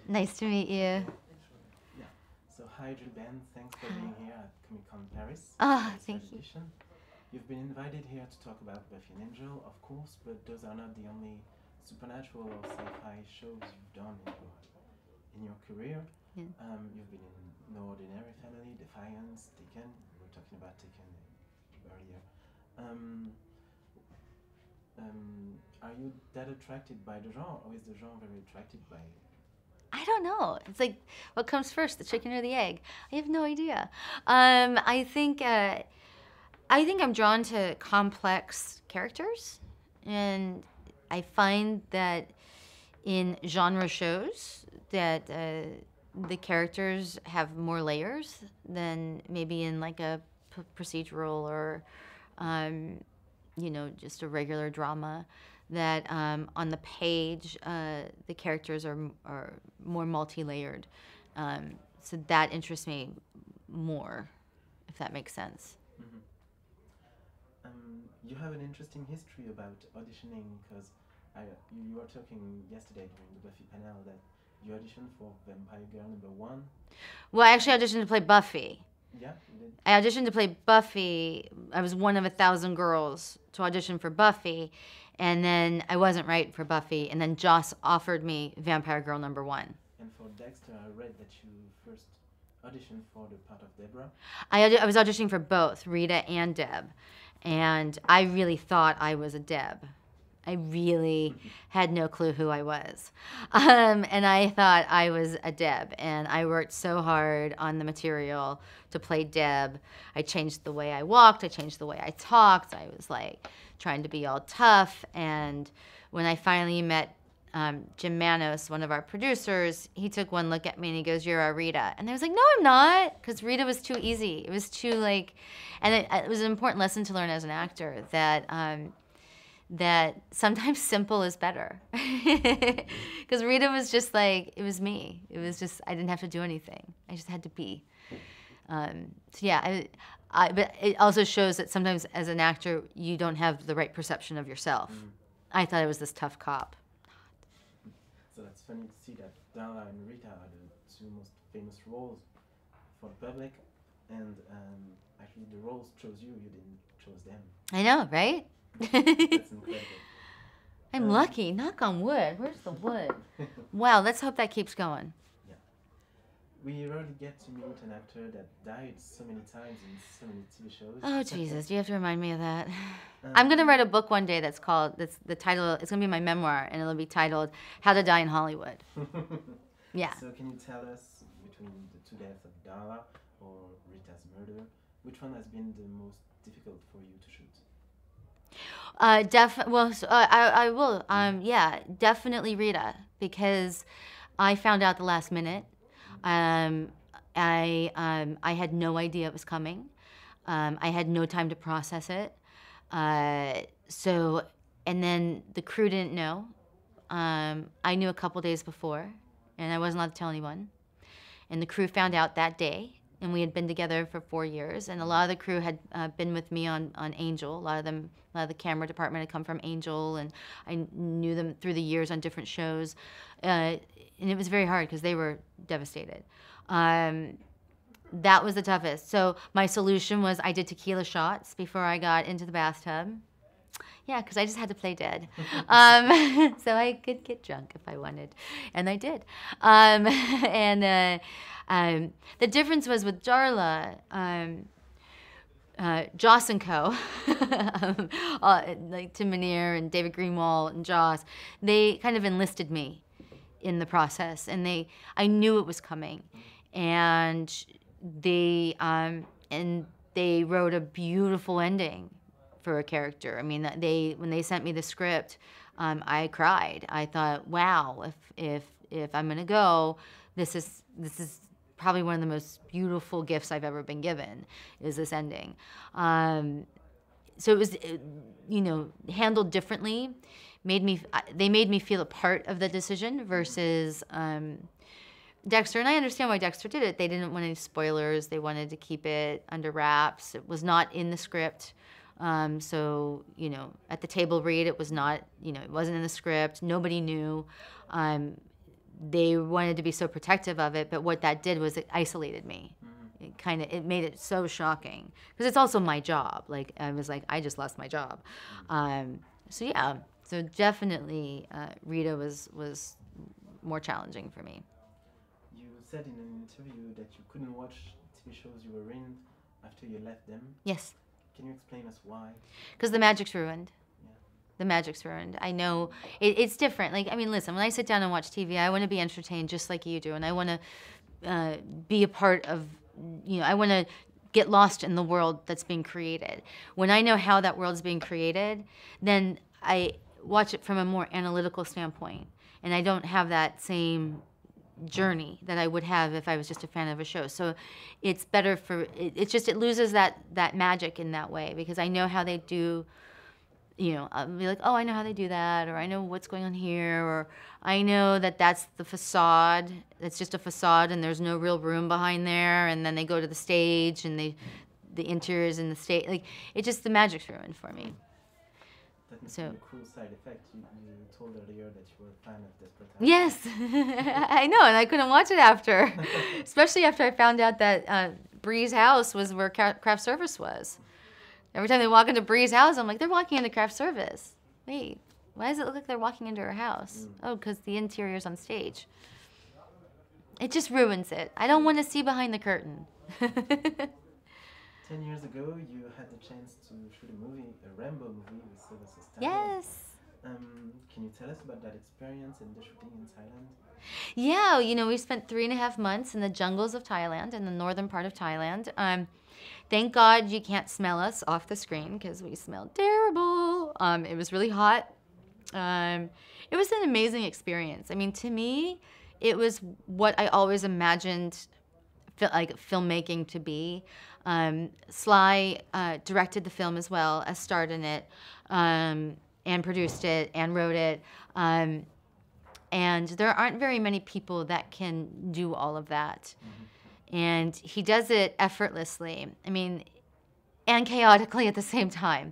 Nice to meet you. Yeah. So hi, Julie Benz. Thanks for being here at Comic Con Paris. Oh, This thank third you. edition. You've been invited here to talk about Buffy and Angel, of course, but those are not the only supernatural or sci-fi shows you've done in your career. Yeah. You've been in No Ordinary Family, Defiance, Taken. We were talking about Taken earlier. Are you that attracted by the genre, or is the genre very attracted by you? I don't know. It's like, what comes first, the chicken or the egg? I have no idea. I think I'm drawn to complex characters, and I find that in genre shows that the characters have more layers than maybe in like a procedural or just a regular drama. That on the page, the characters are more multi-layered. So that interests me more, if that makes sense. Mm-hmm. You have an interesting history about auditioning, because you were talking yesterday during the Buffy panel that you auditioned for Vampire Girl #1. Well, I actually auditioned to play Buffy. Yeah, you did. I auditioned to play Buffy. I was one of 1,000 girls to audition for Buffy, and then I wasn't right for Buffy, and then Joss offered me Vampire Girl #1. And for Dexter, I read that you first auditioned for the part of Deborah. I was auditioning for both, Rita and Deb, and I really thought I was a Deb. I really had no clue who I was. And I thought I was a Deb, and I worked so hard on the material to play Deb. I changed the way I walked, I changed the way I talked. I was like trying to be all tough, and when I finally met Jim Manos, one of our producers, he took one look at me and he goes, "You're our Rita." And I was like, "No, I'm not," because Rita was too easy. It was too and it was an important lesson to learn as an actor that sometimes simple is better. Because Rita was just like, it was me. It was just, I didn't have to do anything. I just had to be. So yeah, but it also shows that sometimes as an actor, you don't have the right perception of yourself. I thought I was this tough cop. So that's funny to see that Darla and Rita are the two most famous roles for the public, and actually the roles chose you didn't choose them. I know, right? That's incredible. I'm lucky. Knock on wood. Where's the wood? Wow, let's hope that keeps going. Yeah. We rarely get to meet an actor that died so many times in so many TV shows. Oh, Jesus. You have to remind me of that. I'm going to write a book one day it's going to be my memoir, and it'll be titled How to Die in Hollywood. Yeah. So can you tell us, between the two deaths of Darla or Rita's murder, which one has been the most difficult for you to shoot? I will. Yeah, definitely Rita, because I found out the last minute. I had no idea it was coming. I had no time to process it. And then the crew didn't know. I knew a couple days before, and I wasn't allowed to tell anyone. And the crew found out that day. And we had been together for 4 years, and a lot of the crew had been with me on Angel. A lot of the camera department had come from Angel, and I knew them through the years on different shows. And it was very hard because they were devastated. That was the toughest. So my solution was I did tequila shots before I got into the bathtub. Yeah, because I just had to play dead. So I could get drunk if I wanted, and I did. The difference was with Darla, Joss and Co., like Tim Minear and David Greenwald and Joss, they kind of enlisted me in the process, and I knew it was coming, and they wrote a beautiful ending for a character. I mean, when they sent me the script, I cried. I thought, wow, if I'm gonna go, this is probably one of the most beautiful gifts I've ever been given, is this ending. So it was, handled differently. They made me feel a part of the decision versus Dexter. And I understand why Dexter did it. They didn't want any spoilers. They wanted to keep it under wraps. It was not in the script. So, at the table read, it was not, it wasn't in the script. Nobody knew. they wanted to be so protective of it, but what that did was it isolated me. It made it so shocking because it's also my job. Like I was like, I just lost my job. So yeah, so definitely Rita was more challenging for me. You said in an interview that you couldn't watch TV shows you were in after you left them. Yes. Can you explain us why? Because the magic's ruined. The magic's ruined. I know it's different. Like, I mean, listen, when I sit down and watch TV, I want to be entertained just like you do. And I want to be a part of, I want to get lost in the world that's being created. When I know how that world's being created, then I watch it from a more analytical standpoint. And I don't have that same journey that I would have if I was just a fan of a show. So it's better it loses that magic in that way because I know how they do. I'll be like, oh, I know how they do that, or I know what's going on here, or I know that's the facade. It's just a facade, and there's no real room behind there. And then they go to the stage, and the interiors in the stage, like the magic's ruined for me. That must be a cool side effect. You told earlier that you were a fan of Desperate Housewives. Yes, I know, and I couldn't watch it after, especially after I found out that Bree's house was where craft service was. Every time they walk into Bree's house, I'm like, they're walking into craft service. Wait, why does it look like they're walking into her house? Oh, because the interior's on stage. It just ruins it. I don't want to see behind the curtain. 10 years ago, you had the chance to shoot a Rambo movie with Sylvester Stallone. Yes. Can you tell us about that experience and the shooting in Thailand? Yeah, we spent 3.5 months in the jungles of Thailand, in the northern part of Thailand. Thank God you can't smell us off the screen because we smelled terrible. It was really hot. It was an amazing experience. I mean, to me, it was what I always imagined filmmaking to be. Sly directed the film as well, as starred in it, and produced it and wrote it. And there aren't very many people that can do all of that. And he does it effortlessly. I mean, and chaotically at the same time.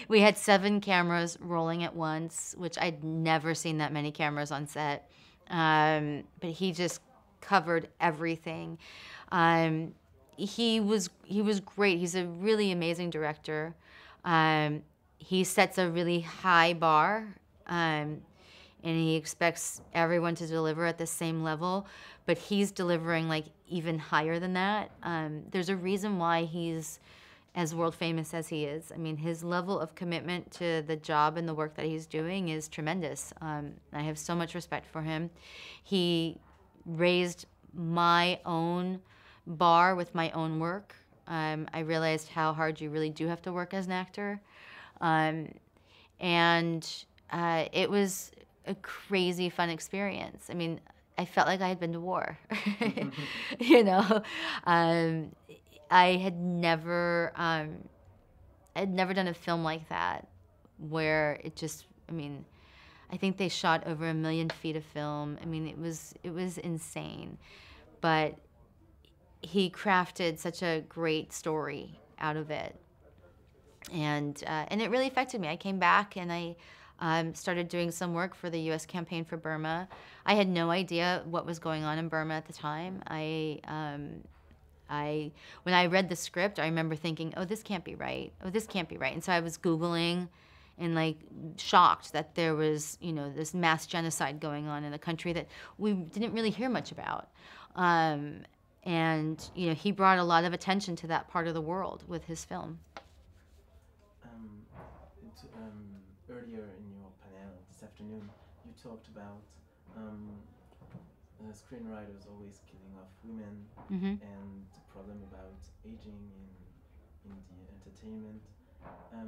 We had 7 cameras rolling at once, which I'd never seen that many cameras on set. But he just covered everything. He was great. He's a really amazing director. He sets a really high bar, and he expects everyone to deliver at the same level, but he's delivering like even higher than that. There's a reason why he's as world famous as he is. I mean, his level of commitment to the job and the work that he's doing is tremendous. I have so much respect for him. He raised my own bar with my own work. I realized how hard you really do have to work as an actor. It was a crazy fun experience. I mean, I felt like I had been to war. I had never done a film like that where it just, I think they shot over 1 million feet of film. I mean, it was insane. But he crafted such a great story out of it. And it really affected me. I came back and I started doing some work for the U.S. campaign for Burma. I had no idea what was going on in Burma at the time. When I read the script, I remember thinking, oh, this can't be right. Oh, this can't be right. And so I was Googling and shocked that there was, this mass genocide going on in a country that we didn't really hear much about. He brought a lot of attention to that part of the world with his film. Earlier in your panel this afternoon, you talked about screenwriters always killing off women, and the problem about aging in the entertainment. I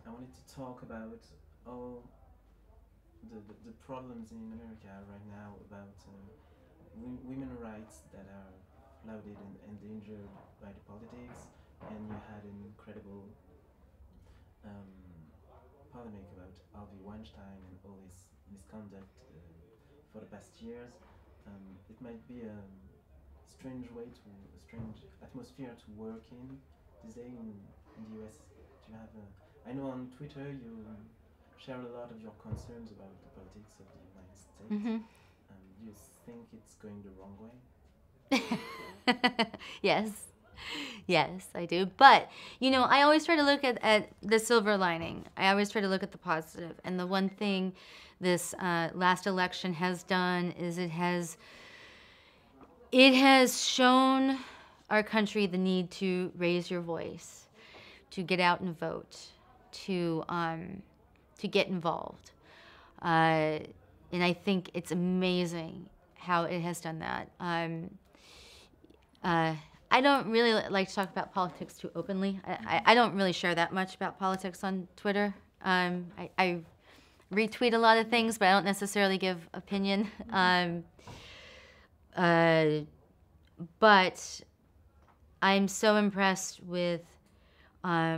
wanted to talk about all the problems in America right now about women rights that are flouted and endangered by the politics, and you had an incredible polemic about Harvey Weinstein and all his misconduct for the past years. It might be a strange atmosphere to work in this day in the US. Do you have I know on Twitter you share a lot of your concerns about the politics of the United States. think it's going the wrong way? Yes. Yes, I do. But, you know, I always try to look at the silver lining. I always try to look at the positive. And the one thing this last election has done is it has shown our country the need to raise your voice, to get out and vote, to get involved. And I think it's amazing how it has done that. I don't really like to talk about politics too openly. I don't really share that much about politics on Twitter. I retweet a lot of things, but I don't necessarily give opinion. But I'm so impressed with how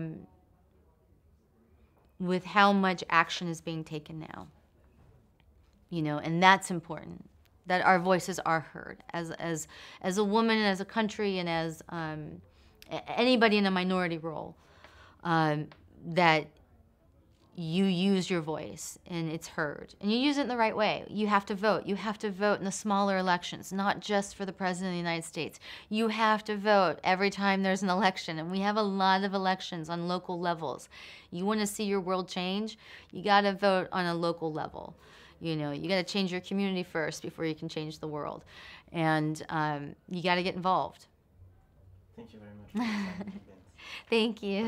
much action is being taken now. You know, and that's important, that our voices are heard as a woman, as a country, and as anybody in a minority role, that you use your voice and it's heard, and you use it in the right way. You have to vote. You have to vote in the smaller elections, not just for the President of the United States. You have to vote every time there's an election, and we have a lot of elections on local levels. You want to see your world change? You got to vote on a local level. You know, you got to change your community first before you can change the world. And you got to get involved. Thank you very much. Thank you.